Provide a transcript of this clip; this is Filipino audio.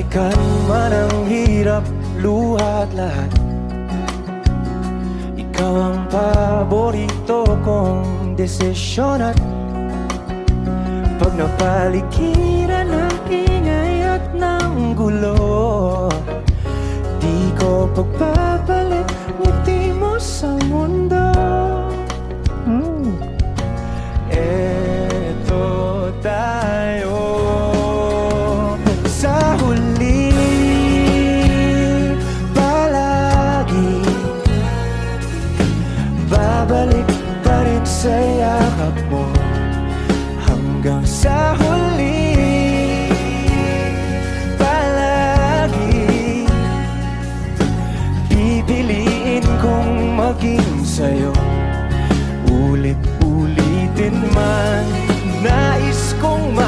balikan man ang hirap, luha at lahat, ikaw ang paborito kong desisyon. At pag napaligiran ng ingay at ng gulo, di ko pagpapalit ngiti mo sa mundo. Eto tayo sa huli, palagi babalik pa rin sa yakap mo. Hanggang sa huli, palagi pipiliin kong maging sa'yo, ulit-ulitin man